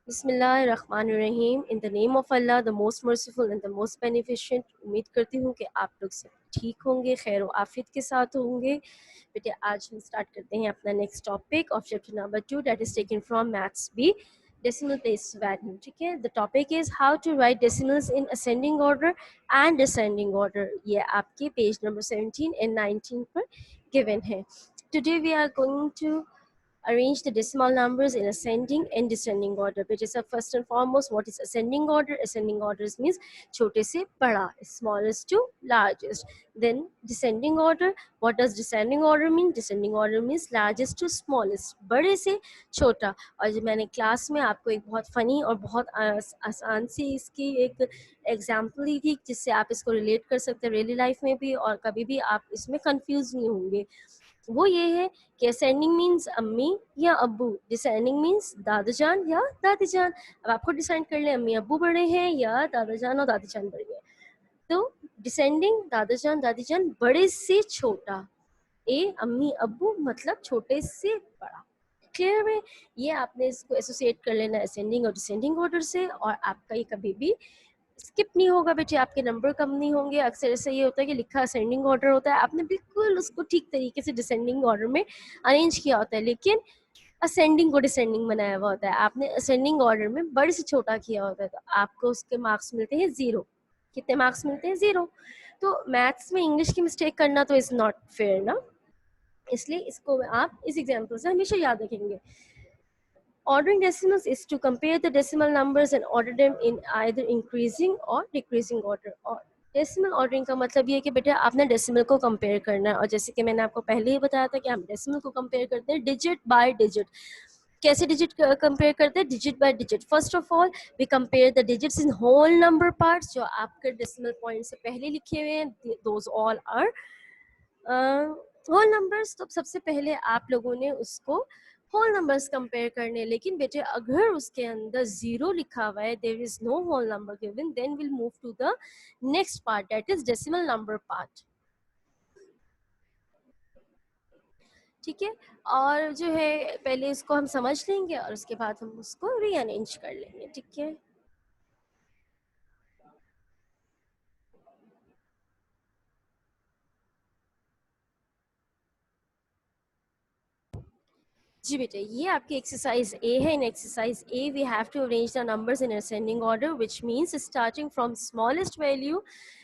बिस्मिल्लाहिर्रहमानिर्रहीम। In the name of Allah, the most merciful and the most beneficent. उम्मीद करती हूँ कि आप लोग सब ठीक होंगे, खैर व आफियत के साथ होंगे। बेटे आज हम स्टार्ट करते हैं अपना next topic of chapter number 2 that is taken from maths B, decimal place value. ठीक है, the topic is how to write decimals in ascending order and descending order. ये आपके पेज नंबर 17 एंड 19 पर given है। Today we are going to arrange the decimal numbers in ascending and descending order. Which is first and foremost, what is ascending order? Ascending orders means छोटे से बड़ा, smallest to largest. Then descending order, what does descending order mean? Descending order means largest to smallest, बड़े से छोटा। और जब मैंने class में आपको एक बहुत फनी और बहुत आसान सी इसकी एक एग्जाम्पल दी थी जिससे आप इसको रिलेट कर सकते हैं रियली लाइफ में भी, और कभी भी आप इसमें कंफ्यूज नहीं होंगे। वो ये है कि असेंडिंग मीन्स अम्मी या अब्बू, डिसेंडिंग मीन्स दादा जान या दादी जान। अब आपको डिसाइड कर ले अम्मी अब्बू बड़े हैं या दादा जान और दादी जान बड़े हैं। तो डिसेंडिंग दादा जान दादी जान बड़े से छोटा, ए अम्मी अब्बू मतलब छोटे से बड़ा। क्लियर है? ये आपने इसको एसोसिएट कर लेना असेंडिंग और डिसेंडिंग ऑर्डर से, और आपका ये कभी भी स्किप नहीं होगा बेटे, आपके नंबर कम नहीं होंगे। अक्सर ऐसा ये होता है कि लिखा असेंडिंग ऑर्डर होता है, आपने बिल्कुल उसको ठीक तरीके से डिसेंडिंग ऑर्डर में अरेंज किया होता है, लेकिन असेंडिंग को डिसेंडिंग बनाया हुआ होता है, आपने असेंडिंग ऑर्डर में बड़े से छोटा किया होता है, तो आपको उसके मार्क्स मिलते हैं 0। कितने मार्क्स मिलते हैं? 0। तो मैथ्स में इंग्लिश की मिस्टेक करना तो इज नॉट फेयर ना, इसलिए इसको आप इस एग्जाम्पल से हमेशा याद रखेंगे। Ordering decimals is to compare the decimal numbers and order them in either increasing or decreasing order. और डेसिमल ऑर्डरिंग का मतलब ये है कि बेटा आपने डेसिमल को कंपेयर करना है, और जैसे कि मैंने आपको पहले ही बताया था कि हम डेसिमल को कंपेयर करते हैं डिजिट बाय डिजिट। कैसे डिजिट कंपेयर करते हैं? Digit by digit. First of all we compare the digits in whole number parts, जो आपके डेसिमल पॉइंट से पहले लिखे हुए हैं, those all are whole numbers. तो सबसे पहले आप लोगों ने उसको होल नंबर्स कंपेयर करने, लेकिन बेटे अगर उसके अंदर 0 लिखा हुआ है, there is no whole number given, then will move to the next part that is decimal number part. ठीक है, और जो है पहले इसको हम समझ लेंगे और उसके बाद हम उसको रीअरेंज कर लेंगे। ठीक है, जी बेटे ये आपकी एक्सरसाइज ए है। In exercise A we have to arrange the numbers in ascending order, which means starting from smallest value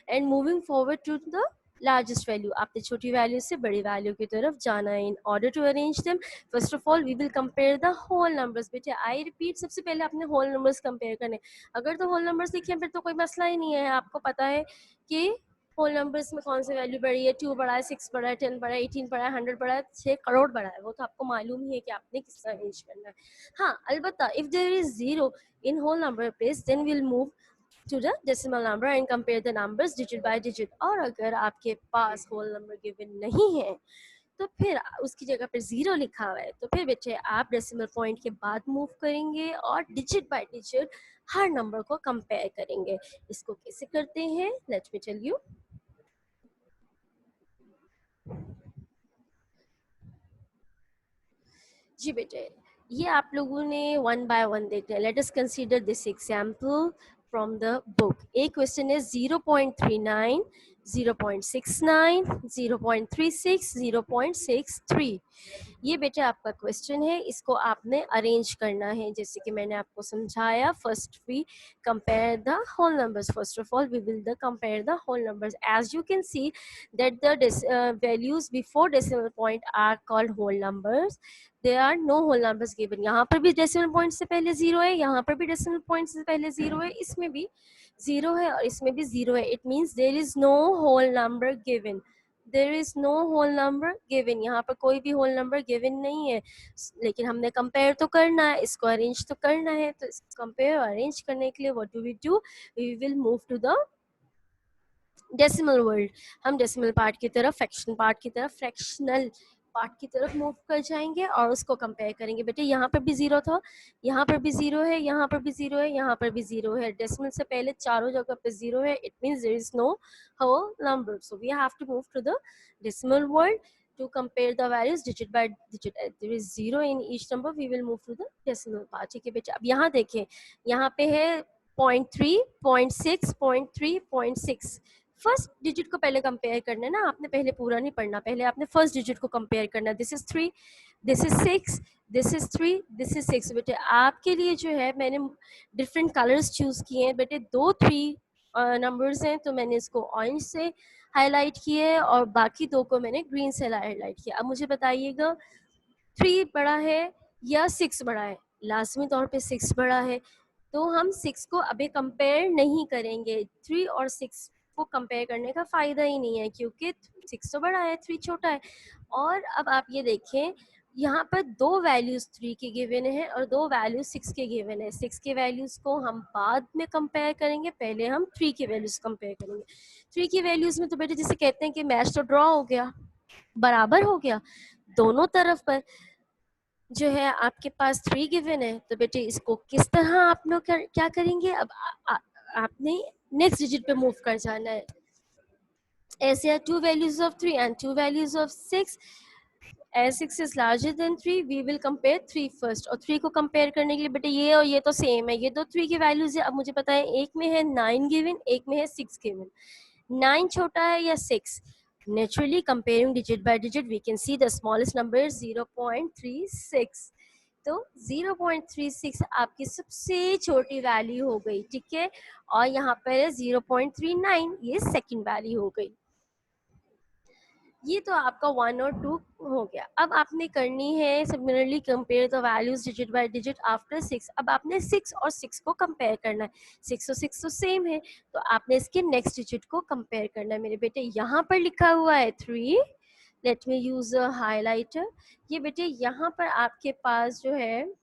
and moving forward to the largest value. आपने छोटी वैल्यू से बड़ी वैल्यू की तरफ जाना है। In order to arrange them, first of all we will compare the whole numbers. बेटे I repeat, सबसे पहले आपने होल नंबर्स कंपेयर करने। अगर तो होल नंबर्स लिखे हैं फिर तो कोई मसला ही नहीं है, आपको पता है कि होल नंबर्स में कौन सी वैल्यू बढ़ी है, 2 बढ़ा है, 6 बढ़ा है, 10 बढ़ा है, 18 बढ़ा है, 100 बढ़ा है, 6 करोड़ बढ़ा है। वो तो आपको मालूम ही है कि आपने किस तरह अरेंज करना है। हाँ अलबत्ता if there is 0 in whole number place, then will move to the decimal number and compare the numbers digit by digit। और अगर आपके पास होल नंबर गिवन नहीं है तो फिर उसकी जगह पर 0 लिखा हुआ है, तो फिर बच्चे आप डेसिमल पॉइंट के बाद मूव करेंगे और digit by digit her number को कंपेयर करेंगे। इसको कैसे करते हैं, लेट मी टेल यू। जी बेटे ये आप लोगों ने वन बाय वन देखना है। Let us consider this example from the book. A question is 0.39, 0.69, 0.36, 0.63। ये बेटे आपका क्वेश्चन है, इसको आपने अरेंज करना है जैसे कि मैंने आपको समझाया। First we compare the whole numbers. First of all we will the compare the whole numbers. As you can see that the values before decimal point are called whole numbers. There are no whole numbers given। यहाँ पर भी decimal point से पहले 0 है, यहाँ पर भी decimal point से पहले 0 है, इसमें भी 0 है और इसमें भी 0 है। It means there is no whole number given। There is no whole number given। यहाँ पर कोई भी whole number given नहीं है, लेकिन हमने compare तो करना है, इसको arrange तो करना है। तो compare और arrange करने के लिए what do? We will move to the decimal world. हम डेसिमल पार्ट की तरफ, फ्रैक्शन पार्ट की तरफ, फ्रैक्शनल पार्ट की तरफ मूव कर जाएंगे और उसको कंपेयर करेंगे। बेटे यहाँ पर भी 0 था, यहाँ पर भी 0 है, यहाँ पर भी 0 है, यहाँ पर भी 0 है। डेसिमल से पहले चारों जगह पे 0 है। It means there is no whole number, so we have to move to the decimal world. to compare the values digit by digit. There is 0 in each number. We will move to the decimal part. ठीक है बेटा, अब यहाँ देखें, यहाँ पे है 0.3, 0.6, 0.3, 0.6. First digit को पहले कंपेयर करना है ना, आपने पहले पूरा नहीं पढ़ना, पहले आपने फर्स्ट डिजिट को कंपेयर करना है. This is 3, this is 6, this is 3, this is 6. बेटे आपके लिए जो है मैंने डिफरेंट कलर्स चूज किए हैं. बेटे 2 3 नंबर्स हैं, तो मैंने इसको ऑरेंज से हाईलाइट किए और बाकी 2 को मैंने ग्रीन से हाईलाइट किया. अब मुझे बताइएगा 3 बड़ा है या 6 बड़ा है? लाजमी तौर पे 6 बड़ा है, तो हम 6 को अभी कंपेयर नहीं करेंगे. 3 और 6 को कंपेयर करने का फायदा ही नहीं है, क्योंकि 6 तो बड़ा है, 3 छोटा है. और अब आप ये देखें, यहाँ पर 2 वैल्यूज 3 के गिवन है और 2 वैल्यूज 6 के गिवन है. 6 के वैल्यूज को हम बाद में कंपेयर करेंगे, पहले हम 3 के वैल्यूज कंपेयर करेंगे. 3 की वैल्यूज में तो बेटे जिसे कहते हैं कि मैच तो ड्रॉ हो गया, बराबर हो गया दोनों तरफ पर. जो है आपके पास 3 गिवन है, तो बेटे इसको किस तरह आप लोग क्या करेंगे? अब आपने नेक्स्ट डिजिट पे मूव कर जाना है. As there are 2 values of 3 and 2 values of 6, as 6 is larger than 3, we will compare 3 first. और 3 को कंपेयर करने के लिए बेटे ये और ये तो सेम है, ये तो 3 की वैल्यूज है. अब मुझे पता है एक में है 9 गिवन, एक में है 6 गिवन. 9 छोटा है या 6? Naturally, comparing digit by digit, we can see the smallest number is 0.36. तो 0.36 आपकी सबसे छोटी वैल्यू हो गई, ठीक है. और यहाँ पर है 0.39, ये सेकंड वैल्यू हो गई. ये तो आपका 1 और 2 हो गया. अब आपने करनी है similarly compare the values digit by digit after 6. अब आपने 6 और 6 को कंपेयर करना है. 6 और 6 तो सेम है, तो आपने इसके नेक्स्ट डिजिट को कंपेयर करना है. मेरे बेटे यहाँ पर लिखा हुआ है 3. Let me use a highlighter. ये बेटे यहाँ पर आपके पास जो है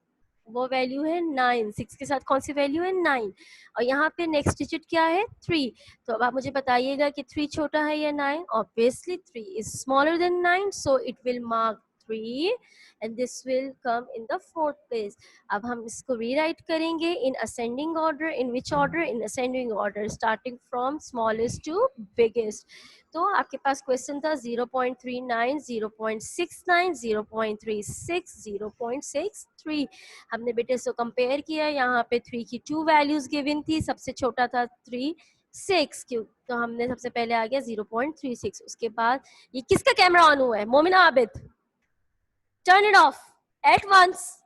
वो वैल्यू है 9. 6 के साथ कौन सी वैल्यू है? 9. और यहाँ पे नेक्स्ट डिजिट क्या है? 3. तो अब आप मुझे बताइएगा कि 3 छोटा है या 9? Obviously 3 is smaller then 9, so it will mark 3 and this will come in the 4th place. अब हम इसको रीराइट करेंगे in ascending order. In which order? In ascending order, starting from smallest to biggest. तो आपके पास question था 0.39, 0.69, 0.36, 0.63. हमने बेटे से कंपेयर किया. यहाँ पे 3 की 2 वैल्यूज गिवन थी, सबसे छोटा था 3, 6 क्यों, तो हमने सबसे पहले आ गया 0.36. उसके बाद ये किसका कैमरा ऑन हुआ है? Momina Abid, turn it off at once.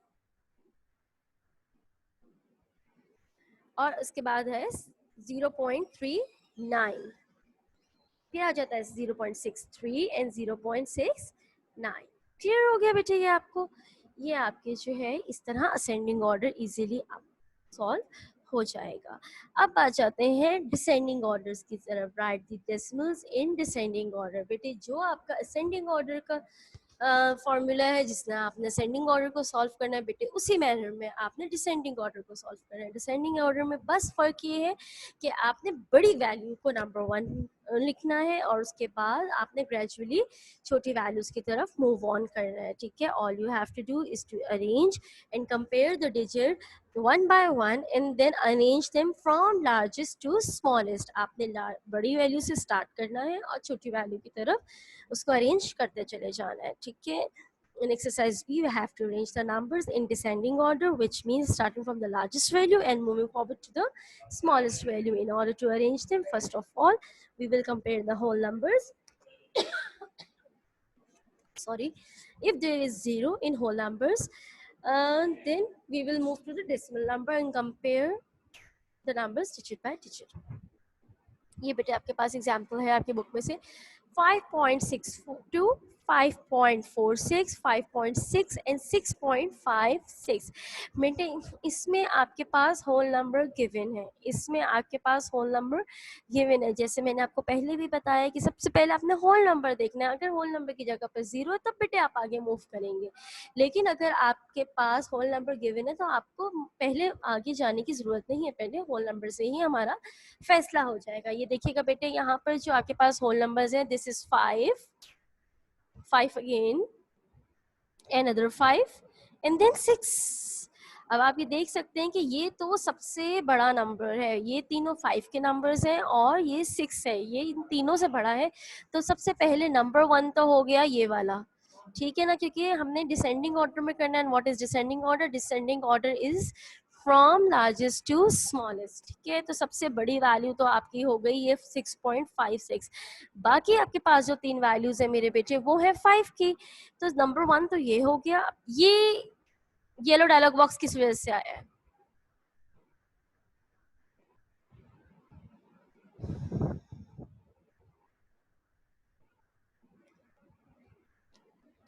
और उसके बाद है 0.39, फिर आ जाता है 0.63 एंड 0.69. क्लियर हो गया बेटे ये आपको? ये आपके जो है इस तरह असेंडिंग ऑर्डर इजीली सॉल्व हो जाएगा. अब आ जाते हैं डिसेंडिंग ऑर्डर्स की तरफ. Right the decimals in descending order. बेटे जो आपका असेंडिंग ऑर्डर का फॉर्मूला है, जिसने आपने असेंडिंग ऑर्डर को सॉल्व करना है बेटे, उसी मैनर में आपने डिसेंडिंग ऑर्डर को सॉल्व करना है. डिसेंडिंग ऑर्डर में बस फर्क ये है कि आपने बड़ी वैल्यू को नंबर 1 लिखना है और उसके बाद आपने ग्रेजुअली छोटी वैल्यूज की तरफ मूव ऑन करना है. ठीक है, all you have to do is to arrange and compare the digit one by one and then arrange them from largest to smallest. आपने बड़ी वैल्यू से स्टार्ट करना है और छोटी वैल्यू की तरफ उसको अरेंज करते चले जाना है. ठीक है, in exercise B you have to arrange the numbers in descending order, which means starting from the largest value and moving forward to the smallest value. In order to arrange them, first of all we will compare the whole numbers. Sorry, if there is 0 in whole numbers, then we will move to the decimal number and compare the numbers digit by digit. ये बेटे आपके पास example है आपके book में से 5.62, 5.46, 5.6 and 6.56. बेटे इसमें आपके पास होल नंबर गिवन है, इसमें आपके पास होल नंबर गिवन है. जैसे मैंने आपको पहले भी बताया कि सबसे पहले आपने होल नंबर देखना है. अगर होल नंबर की जगह पर 0 है तब बेटे आप आगे मूव करेंगे, लेकिन अगर आपके पास होल नंबर गिवन है तो आपको पहले आगे जाने की जरूरत नहीं है, पहले होल नंबर से ही हमारा फैसला हो जाएगा. ये देखिएगा बेटे, यहाँ पर जो आपके पास होल नंबर्स हैं, this is 5, 5 again, another 5 and then 6. अब आप ये देख सकते हैं कि ये तो सबसे बड़ा नंबर है, ये तीनों 5 के नंबर्स हैं और ये 6 है, ये इन तीनों से बड़ा है। तो सबसे पहले नंबर 1 तो हो गया ये वाला, ठीक है ना, क्योंकि हमने डिसेंडिंग ऑर्डर में करना है। What is descending order? Descending order is from largest to smallest, ठीक है। तो सबसे बड़ी वैल्यू तो आपकी हो गई ये 6.56। बाकी आपके पास जो 3 वैल्यूज है मेरे बेटे वो है 5 की। तो नंबर 1 तो ये हो गया। ये येलो डायलॉग बॉक्स किस वजह से आया है?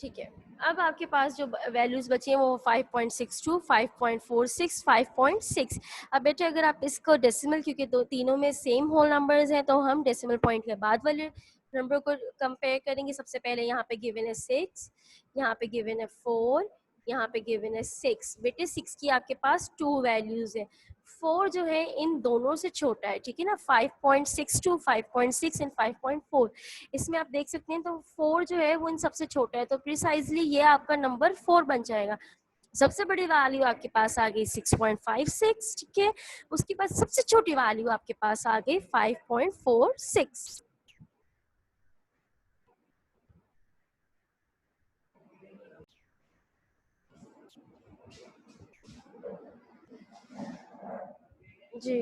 ठीक है। अब आपके पास जो वैल्यूज बची हैं वो 5.62, 5.46, 5.6। अब बेटे अगर आप इसको डेसिमल, क्योंकि दो तीनों में सेम होल नंबर्स हैं, तो हम डेसिमल पॉइंट के बाद वाले नंबर को कंपेयर करेंगे। सबसे पहले यहाँ पे गिवन है 6, यहाँ पे गिवन है 4, यहाँ पे गिवन है 6। बेटे 6 की आपके पास 2 वैल्यूज है, 4 जो है इन दोनों से छोटा है, ठीक है ना। 5.62, 5.6 एंड 5.4, इसमें आप देख सकते हैं। तो 4 जो है वो इन सबसे छोटा है, तो प्रिसाइजली ये आपका नंबर 4 बन जाएगा। सबसे बड़ी वैल्यू आपके पास आ गई 6.56, ठीक है। उसके बाद सबसे छोटी वैल्यू आपके पास आ गई 5.46। जी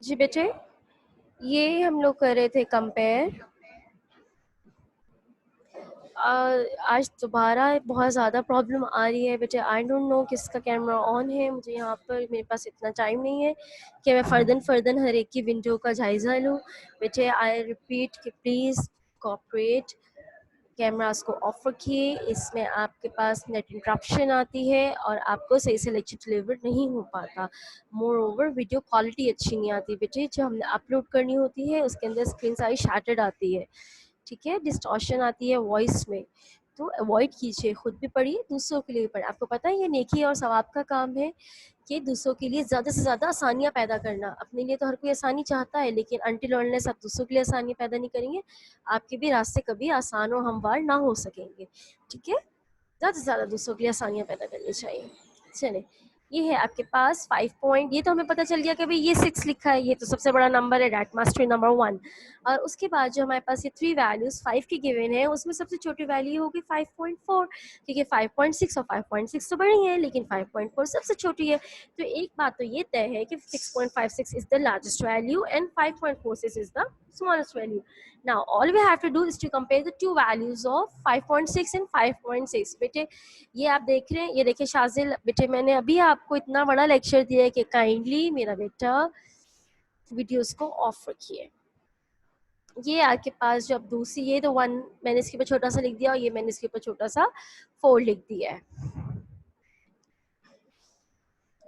जी बेटे, ये हम लोग कर रहे थे कंपेयर। आज दोबारा बहुत ज़्यादा प्रॉब्लम आ रही है बेटे। आई डोंट नो किसका कैमरा ऑन है, मुझे यहाँ पर मेरे पास इतना टाइम नहीं है कि मैं फर्दन फर्दन हर एक की विंडो का जायज़ा लूँ। बेटे आई रिपीट कि प्लीज़ कोऑपरेट, कैमरास को ऑफ रखिए। इसमें आपके पास नेट इंटरप्शन आती है और आपको सही से लेक्चर डिलीवर नहीं हो पाता। मोर ओवर वीडियो क्वालिटी अच्छी नहीं आती बेटे, जो हमने अपलोड करनी होती है उसके अंदर स्क्रीन साइज शैटर्ड आती है, ठीक है, डिस्टॉर्शन आती है वॉइस में। तो अवॉइड कीजिए, खुद भी पढ़िए, दूसरों के लिए भी पढ़िए। आपको पता है ये नेकी और सवाब का काम है कि दूसरों के लिए ज़्यादा से ज़्यादा आसानियाँ पैदा करना। अपने लिए तो हर कोई आसानी चाहता है, लेकिन अनटिल अनलेस आप दूसरों के लिए आसानियाँ पैदा नहीं करेंगे, आपके भी रास्ते कभी आसान और हमवार ना हो सकेंगे, ठीक है। ज़्यादा से ज़्यादा दूसरों के लिए आसानियाँ पैदा करनी चाहिए। चले, ये है आपके पास 5 पॉइंट। ये तो हमें पता चल गया कि भाई ये 6 लिखा है, ये तो सबसे बड़ा नंबर है, डैट मास्टरी नंबर 1। और उसके बाद जो हमारे पास ये 3 वैल्यूज 5 की गिवन है, उसमें सबसे छोटी वैल्यू होगी 5.4, क्योंकि 5.6 और 5.6 तो बड़ी है, लेकिन 5.4 सबसे छोटी है। तो एक बात तो ये तय है कि 6.56 is the largest value and 5.46 is the smallest value. Now all we have to do is to compare the two values of 5.6 and 5.6. बेटे ये आप देख रहे हैं, ये देखिए शाजिल बेटे, मैंने अभी आपको इतना बड़ा लेक्चर दिया है कि काइंडली मेरा बेटा वीडियोस को ऑफ रखिए। ये आपके पास जो अब दूसरी, ये तो 1 मैंने इसके ऊपर छोटा सा लिख दिया और ये मैंने इसके ऊपर छोटा सा 4 लिख दिया है।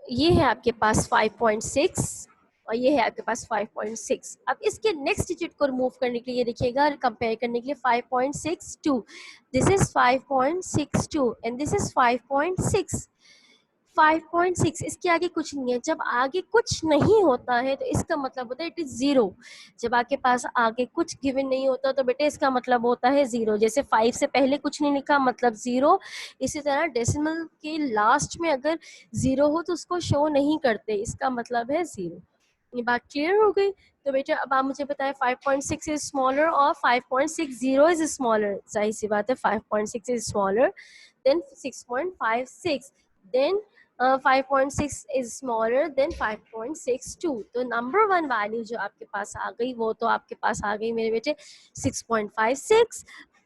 ये है आपके पास 5.6 और ये है आपके पास 5.6। अब इसके नेक्स्ट डिजिट को रिमूव करने के लिए देखिएगा, कंपेयर करने के लिए 5.62, this is 5.62 and this is 5.6। 5.6 इसके आगे कुछ नहीं है। जब आगे कुछ नहीं होता है तो इसका मतलब होता है इट इज जीरो। जब आपके पास आगे कुछ गिवन नहीं होता तो बेटे इसका मतलब होता है जीरो। जैसे 5 से पहले कुछ नहीं लिखा मतलब जीरो, इसी तरह डेसिमल के लास्ट में अगर जीरो हो तो उसको शो नहीं करते, इसका मतलब है जीरो। ये बात क्लियर हो गई? तो बेटा अब आप मुझे बताएं 5.6 इज स्मॉलर और 5.60 इज स्मॉलर। जाहिर सी बात है 5.6 is smaller than 6.56, then 5.6 is smaller than 5.62। तो नंबर 1 वैल्यू जो आपके पास आ गई वो तो आपके पास आ गई मेरे बेटे 6.56।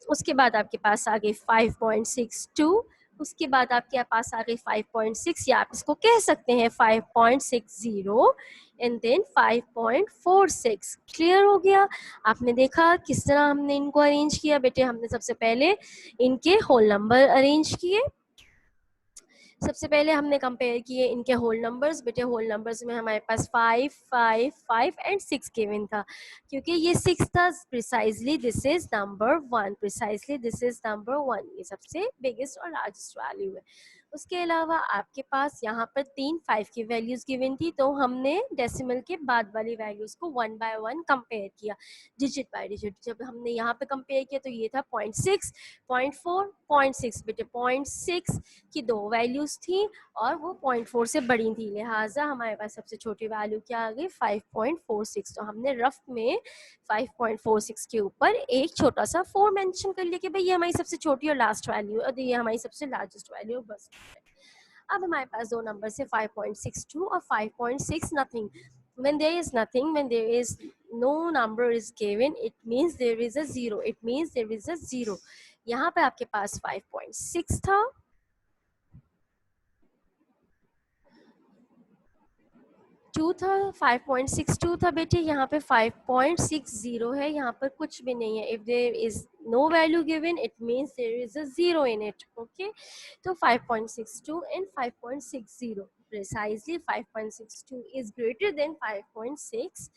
उसके बाद आपके पास आ गई 5.62, उसके बाद आपके पास आ गई 5.6, या आप इसको कह सकते हैं 5.60 एंड देन 5.46। क्लियर हो गया? आपने देखा किस तरह हमने इनको अरेंज किया बेटे। हमने सबसे पहले इनके होल नंबर अरेंज किए, सबसे पहले हमने कंपेयर किए इनके होल नंबर्स। बेटे होल नंबर्स में हमारे पास 5, 5, 5 एंड 6 गिवन था, क्योंकि ये 6 था। Precisely this is number 1, precisely this is number 1, ये सबसे बिगेस्ट और लार्जेस्ट वैल्यू है। उसके अलावा आपके पास यहाँ पर 3 5 की वैल्यूज गिवन थी, तो हमने डेसिमल के बाद वाली वैल्यूज को 1 बाय 1 कंपेयर किया, डिजिट बाय डिजिट। जब हमने यहाँ पे कंपेयर किया तो ये था 0.6, 0.4, 0.6। बेटे 0.6 की 2 वैल्यूज थी और वो 0.4 से बड़ी थी, लिहाजा हमारे पास सबसे छोटी वैल्यू क्या आ गई, 5.46। तो हमने रफ में 5.46 के ऊपर एक छोटा सा 4 मेंशन कर लिया कि भाई ये हमारी सबसे छोटी और लास्ट वैल्यू है और ये हमारी सबसे लार्जेस्ट वैल्यू, बस। अब हमारे पास दो नंबर से 5.62 और 5.6 nothing. When there is nothing, when there is no number is given, it means there is a zero, it means there is a zero। यहाँ पे आपके पास 5.6 था, 2 था, 5.62 था बेटे, यहाँ पे 5.60 है, यहाँ पर कुछ भी नहीं है। If there is no value given, it means there is a zero in it. Okay, तो 5.62 and 5.60 precisely 5.62 is greater than 5.6।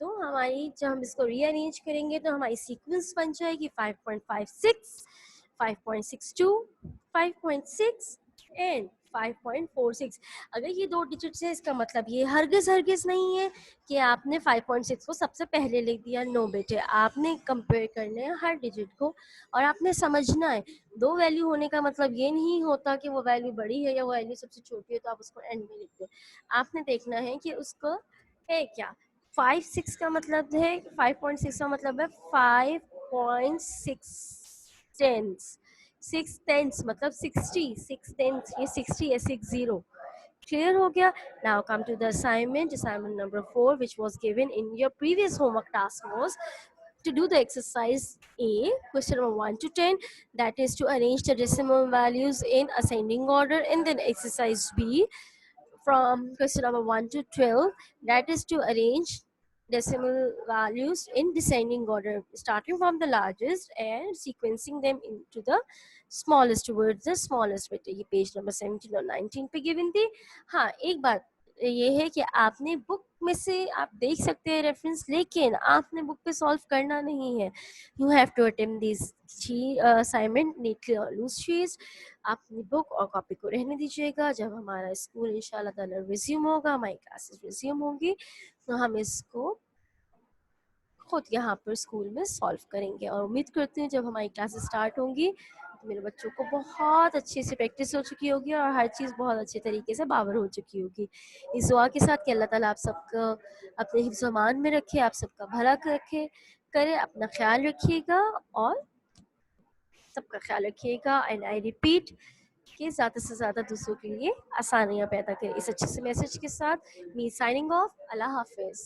तो हमारी जब हम इसको रीअरेंज करेंगे तो हमारी सीक्वेंस बन जाएगी 5.56, 5.62, 5.6 एंड 5.46। अगर ये दो डिजिट्स है, इसका मतलब ये हरगिज हरगिज नहीं है कि आपने 5.6 को सबसे पहले लिख दिया। नो बेटे, आपने कंपेयर करना है हर डिजिट को और आपने समझना है दो वैल्यू होने का मतलब ये नहीं होता कि वो वैल्यू बड़ी है या वो वैल्यू सबसे छोटी है तो आप उसको एंड में लिख दो। आपने देखना है कि उसको है क्या। 5.6 का मतलब है, 5.6 का मतलब है 5.6 टेंस, 6 टेंस मतलब 60, 6 टेंस, ये 60 है, 60। Clear हो गया? Now come to the assignment. Assignment number 4, which was given in your previous homework task, was to do the exercise A, question number 1 to 10, that is to arrange the decimal values in ascending order, and then exercise B from question number 1 to 12, that is to arrange decimal values in descending order, starting from the largest and sequencing them into the smallest towards the smallest। बेटे ये page number 17 और 19 पे given थी। हाँ, एक बात ये है कि आपने बुक में से आप देख सकते हैं रेफरेंस, लेकिन आपने बुक पे सॉल्व करना नहीं है। You have to attempt this assignment neatly और लूज शीट्स। आप अपनी बुक और कॉपी को रहने दीजिएगा। जब हमारा स्कूल इंशाल्लाह ताला रिज्यूम होगा, हमारी क्लासेस रिज्यूम होंगी, तो हम इसको खुद यहाँ पर स्कूल में सॉल्व करेंगे। और उम्मीद करती हूँ जब हमारी क्लासेस स्टार्ट होंगी तो मेरे बच्चों को बहुत अच्छे से प्रैक्टिस हो चुकी होगी और हर चीज़ बहुत अच्छे तरीके से बावर हो चुकी होगी। इस दुआ के साथ कि अल्लाह ताला आप सबका अपने हिफ्ज़ अमान में रखे, आप सबका भला रखे करे, अपना ख्याल रखिएगा और सबका ख्याल रखिएगा। एंड आई रिपीट कि ज़्यादा से ज़्यादा दूसरों के लिए आसानियाँ पैदा करें। इस अच्छे से मैसेज के साथ मी साइनिंग ऑफ। अल्लाह हाफिज़।